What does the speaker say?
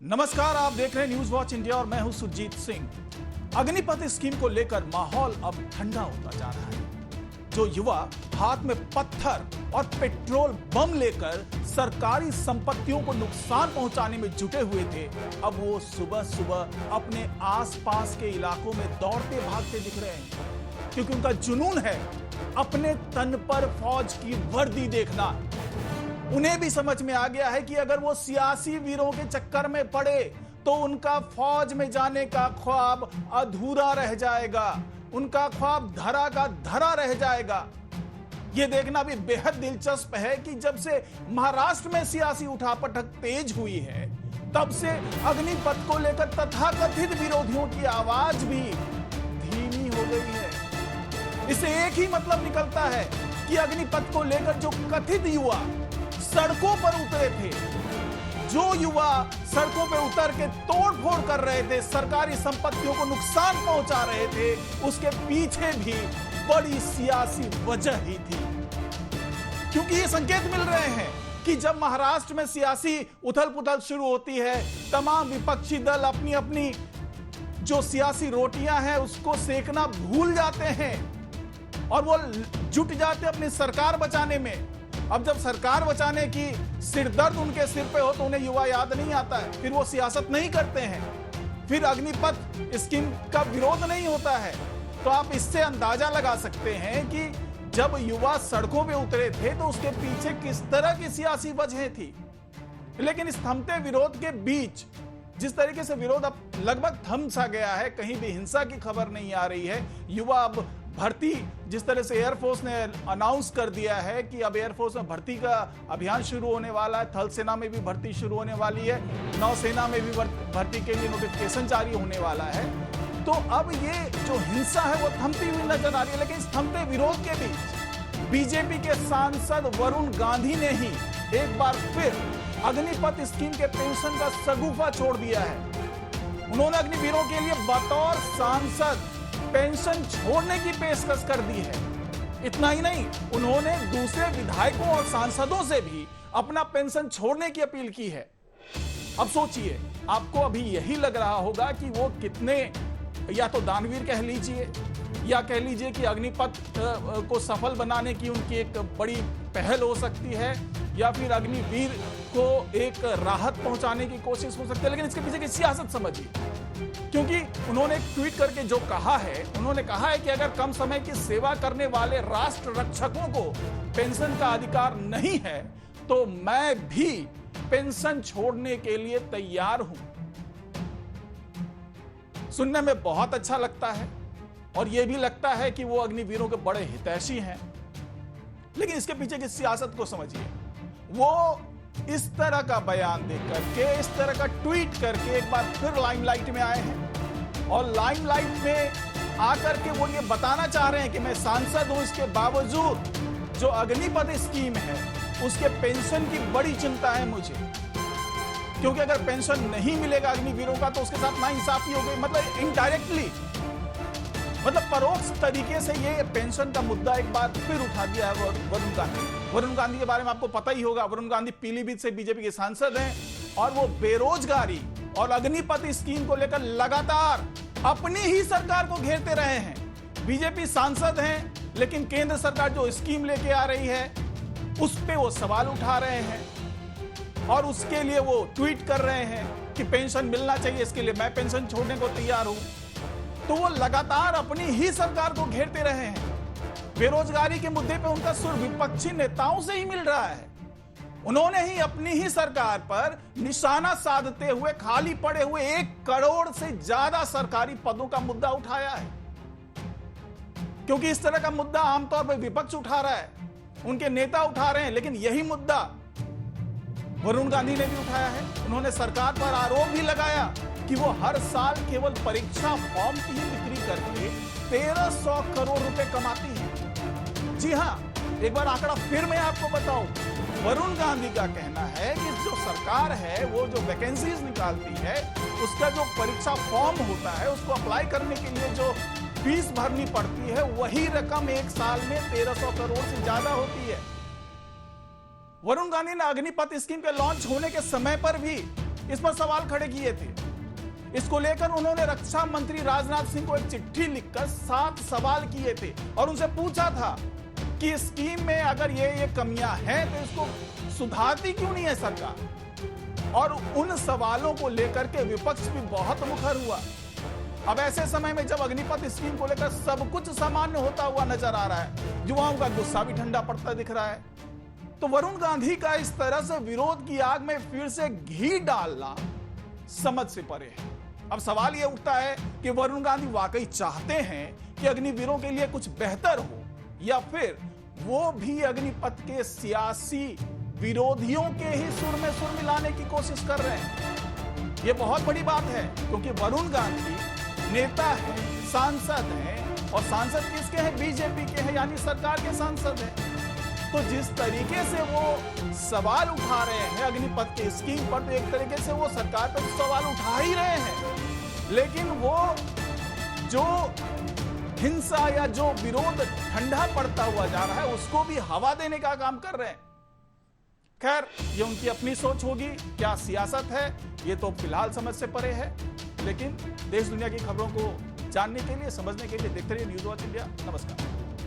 नमस्कार, आप देख रहे हैं न्यूज वॉच इंडिया और मैं हूं सुरजीत सिंह। अग्निपथ स्कीम को लेकर माहौल अब ठंडा होता जा रहा है। जो युवा हाथ में पत्थर और पेट्रोल बम लेकर सरकारी संपत्तियों को नुकसान पहुंचाने में जुटे हुए थे, अब वो सुबह सुबह अपने आसपास के इलाकों में दौड़ते भागते दिख रहे हैं, क्योंकि उनका जुनून है अपने तन पर फौज की वर्दी देखना। उन्हें भी समझ में आ गया है कि अगर वो सियासी वीरों के चक्कर में पड़े तो उनका फौज में जाने का ख्वाब अधूरा रह जाएगा, उनका ख्वाब धरा का धरा रह जाएगा। यह देखना भी बेहद दिलचस्प है कि जब से महाराष्ट्र में सियासी उठापटक तेज हुई है, तब से अग्निपथ को लेकर तथाकथित विरोधियों की आवाज भी धीमी हो गई है। इससे एक ही मतलब निकलता है कि अग्निपथ को लेकर जो कथित युवा सड़कों पर उतरे थे, जो युवा सड़कों पर उतर के तोड़फोड़ कर रहे थे, सरकारी संपत्तियों को नुकसान पहुंचा रहे थे, उसके पीछे भी बड़ी सियासी वजह ही थी। क्योंकि ये संकेत मिल रहे हैं कि जब महाराष्ट्र में सियासी उथल पुथल शुरू होती है, तमाम विपक्षी दल अपनी अपनी जो सियासी रोटियां हैं उसको सेकना भूल जाते हैं और वो जुट जाते अपनी सरकार बचाने में। अब जब सरकार बचाने की सिरदर्द उनके सिर पे हो तो उन्हें युवा याद नहीं आता है, फिर वो सियासत नहीं करते हैं, फिर अग्निपथ स्कीम का विरोध नहीं होता है। तो आप इससे अंदाजा लगा सकते हैं कि जब युवा सड़कों पे उतरे थे तो उसके पीछे किस तरह की सियासी वजह थी। लेकिन इस थमते विरोध के बीच जिस तरीके से विरोध अब लगभग थम सा गया है, कहीं भी हिंसा की खबर नहीं आ रही है। युवा अब भर्ती, जिस तरह से एयरफोर्स ने अनाउंस कर दिया है कि अब एयरफोर्स में भर्ती का अभियान शुरू होने वाला है, थल सेना में भी भर्ती शुरू होने वाली है, नौसेना में भी भर्ती के लिए नोटिफिकेशन जारी होने वाला है। तो अब ये जो हिंसा है वो थमती हुई नजर आ रही है। लेकिन इस थमते विरोध के बीच बीजेपी के सांसद वरुण गांधी ने ही एक बार फिर अग्निपथ स्कीम के पेंशन का शगुफा छोड़ दिया है। उन्होंने अग्निवीरों के लिए बतौर सांसद पेंशन छोड़ने की पेशकश कर दी है। इतना ही नहीं, उन्होंने दूसरे विधायकों और सांसदों से भी अपना पेंशन छोड़ने की अपील की है। अब सोचिए, आपको अभी यही लग रहा होगा कि वो कितने, या तो दानवीर कह लीजिए या कह लीजिए कि अग्निपथ को सफल बनाने की उनकी एक बड़ी पहल हो सकती है, या फिर अग्निवीर को एक राहत पहुंचाने की कोशिश हो सकती है। लेकिन इसके पीछे की सियासत समझिए, क्योंकि उन्होंने एक ट्वीट करके जो कहा है, उन्होंने कहा है कि अगर कम समय की सेवा करने वाले राष्ट्र रक्षकों को पेंशन का अधिकार नहीं है तो मैं भी पेंशन छोड़ने के लिए तैयार हूं। सुनने में बहुत अच्छा लगता है और यह भी लगता है कि वो अग्निवीरों के बड़े हितैषी हैं। लेकिन इसके पीछे की सियासत को समझिए। वो इस तरह का बयान देकर के, इस तरह का ट्वीट करके एक बार फिर लाइमलाइट में आए हैं और लाइमलाइट में आकर के वो ये बताना चाह रहे हैं कि मैं सांसद हूं, इसके बावजूद जो अग्निपथ स्कीम है उसके पेंशन की बड़ी चिंता है मुझे, क्योंकि अगर पेंशन नहीं मिलेगा अग्निवीरों का तो उसके साथ नाइंसाफी हो गई। मतलब इनडायरेक्टली, मतलब परोक्ष तरीके से ये पेंशन का मुद्दा एक बार फिर उठा दिया है वरुण गांधी। वरुण गांधी के बारे में आपको पता ही होगा, वरुण गांधी पीलीभीत से बीजेपी के सांसद हैं और वो बेरोजगारी और अग्निपथ स्कीम को लेकर लगातार अपनी ही सरकार को घेरते रहे हैं। बीजेपी सांसद हैं, लेकिन केंद्र सरकार जो स्कीम लेके आ रही है उस पे वो सवाल उठा रहे हैं और उसके लिए वो ट्वीट कर रहे हैं कि पेंशन मिलना चाहिए, इसके लिए मैं पेंशन छोड़ने को तैयार हूं। तो वो लगातार अपनी ही सरकार को घेरते रहे हैं। बेरोजगारी के मुद्दे पे उनका सुर विपक्षी नेताओं से ही मिल रहा है। उन्होंने ही अपनी ही सरकार पर निशाना साधते हुए खाली पड़े हुए 1 करोड़ से ज्यादा सरकारी पदों का मुद्दा उठाया है। क्योंकि इस तरह का मुद्दा आमतौर पर विपक्ष उठा रहा है, उनके नेता उठा रहे हैं, लेकिन यही मुद्दा वरुण गांधी ने भी उठाया है। उन्होंने सरकार पर आरोप भी लगाया कि वो हर साल केवल परीक्षा फॉर्म की ही बिक्री करके 1300 करोड़ रुपए कमाती है। जी हां, एक बार आंकड़ा फिर मैं आपको बताऊं। वरुण गांधी का कहना है कि जो सरकार है वो जो वैकेंसीज निकालती है, उसका जो परीक्षा फॉर्म होता है उसको अप्लाई करने के लिए जो फीस भरनी पड़ती है, वही रकम एक साल में 1300 करोड़ से ज्यादा होती है। वरुण गांधी ने अग्निपथ स्कीम के लॉन्च होने के समय पर भी इस पर सवाल खड़े किए थे। इसको लेकर उन्होंने रक्षा मंत्री राजनाथ सिंह को एक चिट्ठी लिखकर 7 सवाल किए थे और उनसे पूछा था कि स्कीम में अगर ये कमियां हैं तो इसको सुधारती क्यों नहीं है सरकार। और उन सवालों को लेकर के विपक्ष भी बहुत मुखर हुआ। अब ऐसे समय में जब अग्निपथ स्कीम को लेकर सब कुछ सामान्य होता हुआ नजर आ रहा है, युवाओं का गुस्सा भी ठंडा पड़ता दिख रहा है, तो वरुण गांधी का इस तरह से विरोध की आग में फिर से घी डालना समझ से परे है। अब सवाल यह उठता है कि वरुण गांधी वाकई चाहते हैं कि अग्निवीरों के लिए कुछ बेहतर हो, या फिर वो भी अग्निपथ के सियासी विरोधियों के ही सुर में सुर मिलाने की कोशिश कर रहे हैं। यह बहुत बड़ी बात है, क्योंकि वरुण गांधी नेता है, सांसद हैं, और सांसद किसके हैं? बीजेपी के हैं, यानी सरकार के सांसद हैं। तो जिस तरीके से वो सवाल उठा रहे हैं अग्निपथ की स्कीम पर, तो एक तरीके से वो सरकार पर सवाल उठा ही रहे हैं, लेकिन वो जो हिंसा या जो विरोध ठंडा पड़ता हुआ जा रहा है उसको भी हवा देने का काम कर रहे हैं। खैर, ये उनकी अपनी सोच होगी, क्या सियासत है ये तो फिलहाल समझ से परे है, लेकिन देश दुनिया की खबरों को जानने के लिए, समझने के लिए देखते रहिए न्यूज़ वॉच इंडिया। नमस्कार।